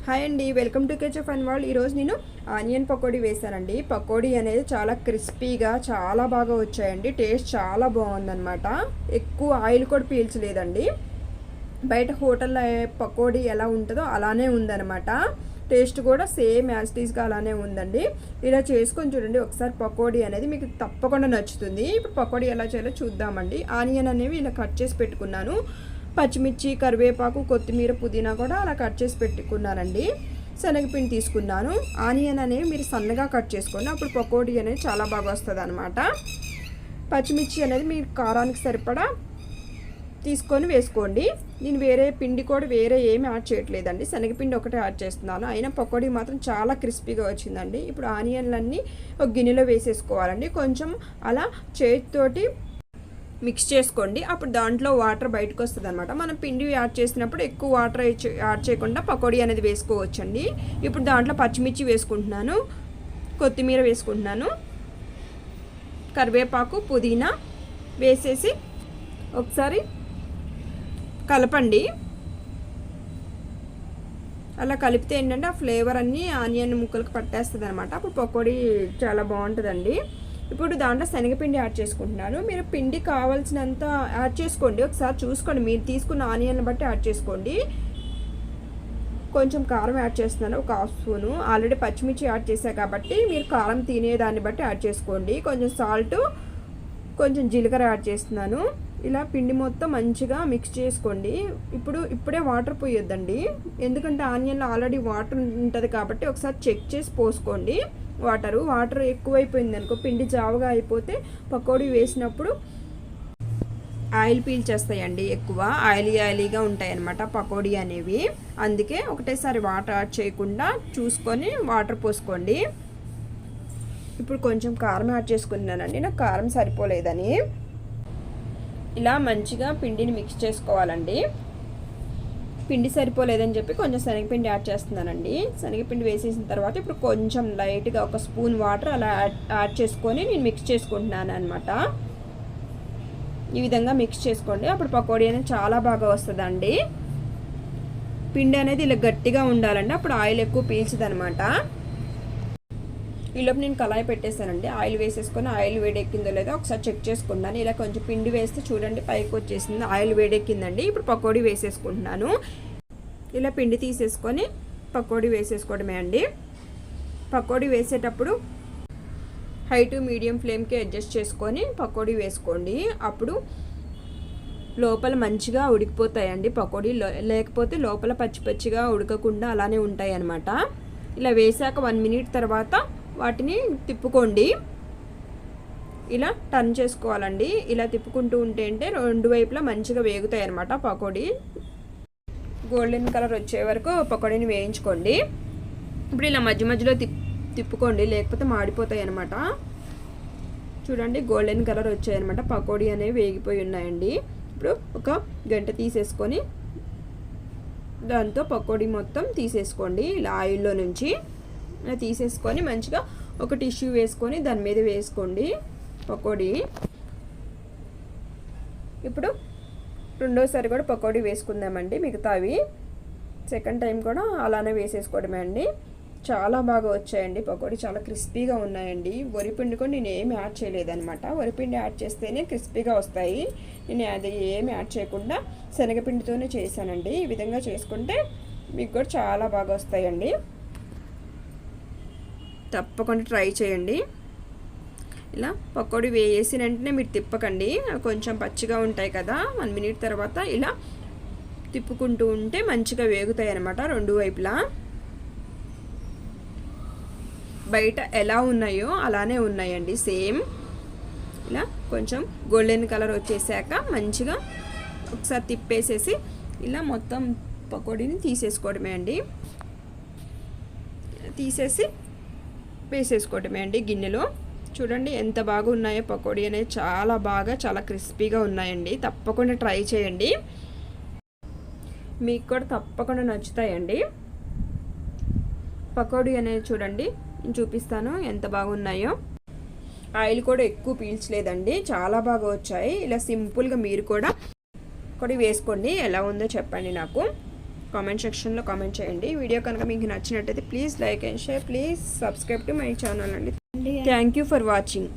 Hi అండి, welcome to కేచ్ fun world. ఈరోజు నేను ఆనియన్ పకోడీ వేసానండి. పకోడీ అనేది చాలా క్రిస్పీగా చాలా బాగా వచ్చాయండి. టేస్ట్ చాలా బాగుందన్నమాట. ఎక్కువ ఆయిల్ కూడా పీల్చలేదండి. బయట హోటల్లో పకోడీ ఎలా ఉంటుందో అలానే ఉందన్నమాట. టేస్ట్ కూడా సేమ్ యాస్టీస్గా అలానే ఉందండి. ఇలా చేసుకొని చూడండి ఒకసారి. పకోడీ అనేది మీకు తప్పకుండా నచ్చుతుంది. ఇప్పుడు పకోడీ ఎలా చేయాలో చూద్దామండి. ఆనియన్ అనేవి ఇలా కట్ చేసి పెట్టుకున్నాను. పచ్చిమిర్చి, కరివేపాకు, కొత్తిమీర, పుదీనా కూడా అలా కట్ చేసి పెట్టుకున్నానండి. శనగపిండి తీసుకున్నాను. ఆనియన్ అనేవి మీరు సన్నగా కట్ చేసుకోండి, అప్పుడు పకోడీ అనేది చాలా బాగా వస్తుంది అనమాట. పచ్చిమిర్చి అనేది మీరు కారానికి సరిపడా తీసుకొని వేసుకోండి. నేను వేరే పిండి కూడా ఏమి యాడ్ చేయట్లేదండి, శనగపిండి ఒకటే యాడ్ చేస్తున్నాను. అయినా పకోడీ మాత్రం చాలా క్రిస్పీగా వచ్చిందండి. ఇప్పుడు ఆనియన్లన్నీ ఒక గిన్నెలో వేసేసుకోవాలండి. కొంచెం అలా చేతితోటి మిక్స్ చేసుకోండి. అప్పుడు దాంట్లో వాటర్ బయటకు వస్తుంది అనమాట. మనం పిండి యాడ్ చేసినప్పుడు ఎక్కువ వాటర్ యాడ్ చేయకుండా పకోడీ అనేది వేసుకోవచ్చండి. ఇప్పుడు దాంట్లో పచ్చిమిర్చి వేసుకుంటున్నాను, కొత్తిమీర వేసుకుంటున్నాను, కరివేపాకు, పుదీనా వేసేసి ఒకసారి కలపండి. అలా కలిపితే ఏంటంటే ఆ ఫ్లేవర్ అన్నీ ఆనియన్ ముక్కలకు పట్టేస్తుంది అనమాట. అప్పుడు పకోడీ చాలా బాగుంటుందండి. ఇప్పుడు దాంట్లో శనగపిండి యాడ్ చేసుకుంటున్నాను. మీరు పిండి కావాల్సినంత యాడ్ చేసుకోండి. ఒకసారి చూసుకోండి, మీరు తీసుకున్న ఆనియన్ బట్టి యాడ్ చేసుకోండి. కొంచెం కారం యాడ్ చేస్తున్నాను, ఒక హాఫ్ స్పూను. ఆల్రెడీ పచ్చిమిర్చి యాడ్ చేశాను కాబట్టి మీరు కారం తినేదాన్ని బట్టి యాడ్ చేసుకోండి. కొంచెం సాల్ట్, కొంచెం జీలకర్ర యాడ్ చేస్తున్నాను. ఇలా పిండి మొత్తం మంచిగా మిక్స్ చేసుకోండి. ఇప్పుడే వాటర్ పోయొద్దండి, ఎందుకంటే ఆనియన్లో ఆల్రెడీ వాటర్ ఉంటుంది కాబట్టి ఒకసారి చెక్ చేసి పోసుకోండి. వాటర్ ఎక్కువైపోయింది అనుకో, పిండి జావగా అయిపోతే పకోడీ వేసినప్పుడు ఆయిల్ పీల్చేస్తాయండి. ఎక్కువ ఆయిలీగా ఉంటాయి అన్నమాట పకోడీ అనేవి. అందుకే ఒకటేసారి వాటర్ యాడ్ చేయకుండా చూసుకొని వాటర్ పోసుకోండి. ఇప్పుడు కొంచెం కారం యాడ్ చేసుకున్నానండి, నాకు కారం సరిపోలేదని. ఇలా మంచిగా పిండిని మిక్స్ చేసుకోవాలండి. పిండి సరిపోలేదని చెప్పి కొంచెం శనగపిండి యాడ్ చేస్తున్నానండి. శనగపిండి వేసేసిన తర్వాత ఇప్పుడు కొంచెం లైట్గా ఒక స్పూన్ వాటర్ అలా యాడ్ చేసుకొని నేను మిక్స్ చేసుకుంటున్నాను అనమాట. ఈ విధంగా మిక్స్ చేసుకోండి, అప్పుడు పకోడీ అనేది చాలా బాగా వస్తుందండి. పిండి అనేది ఇలా గట్టిగా ఉండాలండి, అప్పుడు ఆయిల్ ఎక్కువ పీల్చదు అనమాట. ఈలోపు నేను కళాయి పెట్టేశానండి. ఆయిల్ వేసేసుకొని ఆయిల్ వేడెక్కిందో లేదో ఒకసారి చెక్ చేసుకున్నాను. ఇలా కొంచెం పిండి వేస్తే చూడండి పైకి వచ్చేసింది, ఆయిల్ వేడెక్కిందండి. ఇప్పుడు పకోడీ వేసేసుకుంటున్నాను. ఇలా పిండి తీసేసుకొని పకోడీ వేసేసుకోవడమే అండి. పకోడీ వేసేటప్పుడు హై టు మీడియం ఫ్లేమ్కి అడ్జస్ట్ చేసుకొని పకోడీ వేసుకోండి. అప్పుడు లోపల మంచిగా ఉడికిపోతాయండి పకోడీ, లేకపోతే లోపల పచ్చి పచ్చిగా ఉడకకుండా అలానే ఉంటాయి అన్నమాట. ఇలా వేసాక 1 మినిట్ తర్వాత వాటిని తిప్పుకోండి. ఇలా టర్న్ చేసుకోవాలండి. ఇలా తిప్పుకుంటూ ఉంటే రెండు వైపులా మంచిగా వేగుతాయి అన్నమాట పకోడీ. గోల్డెన్ కలర్ వచ్చే వరకు పకోడీని వేయించుకోండి. ఇప్పుడు ఇలా మధ్య మధ్యలో తిప్పుకోండి, లేకపోతే మాడిపోతాయి అన్నమాట. చూడండి గోల్డెన్ కలర్ వచ్చాయన్నమాట. పకోడీ అనేవి వేగిపోయి ఉన్నాయండి. ఇప్పుడు ఒక గంట తీసేసుకొని దాంతో పకోడీ మొత్తం తీసేసుకోండి. ఇలా ఆయిల్లో నుంచి తీసేసుకొని మంచిగా ఒక టిష్యూ వేసుకొని దాని మీద వేసుకోండి పకోడీ. ఇప్పుడు రెండోసారి కూడా పకోడీ వేసుకుందామండి. మిగతావి సెకండ్ టైం కూడా అలానే వేసేసుకోవడమే అండి. చాలా బాగా వచ్చాయండి పకోడీ, చాలా క్రిస్పీగా ఉన్నాయండి. వరిపిండి కూడా నేను ఏమి యాడ్ చేయలేదన్నమాట. వరిపిండి యాడ్ చేస్తేనే క్రిస్పీగా వస్తాయి. నేను అది ఏమి యాడ్ చేయకుండా శనగపిండితోనే చేశానండి. ఈ విధంగా చేసుకుంటే మీకు కూడా చాలా బాగా వస్తాయండి. తప్పకుండా ట్రై చేయండి. ఇలా పకోడీ వేసిన వెంటనే మీరు తిప్పకండి, కొంచెం పచ్చిగా ఉంటాయి కదా. 1 మినిట్ తర్వాత ఇలా తిప్పుకుంటూ ఉంటే మంచిగా వేగుతాయి అన్నమాట రెండు వైపులా. బయట ఎలా ఉన్నాయో అలానే ఉన్నాయండి సేమ్. ఇలా కొంచెం గోల్డెన్ కలర్ వచ్చేసాక మంచిగా ఒకసారి తిప్పేసేసి ఇలా మొత్తం పకోడీని తీసేసుకోవడమే అండి. తీసేసి వేసేసుకోవడమే అండి గిన్నెలో. చూడండి ఎంత బాగా ఉన్నాయో పకోడీ అనేది, చాలా క్రిస్పీగా ఉన్నాయండి. తప్పకుండా ట్రై చేయండి, మీకు కూడా తప్పకుండా నచ్చుతాయండి. పకోడీ అనేది చూడండి, నేను చూపిస్తాను ఎంత బాగున్నాయో. ఆయిల్ కూడా ఎక్కువ పీల్చలేదండి, చాలా బాగా వచ్చాయి. ఇలా సింపుల్గా మీరు కూడా పకోడీ వేసుకోండి, ఎలా ఉందో చెప్పండి నాకు కామెంట్ సెక్షన్లో కామెంట్ చేయండి. వీడియో కనుక మీకు నచ్చినట్టయితే please like and share, please subscribe to my channel అండి. Thank you for watching.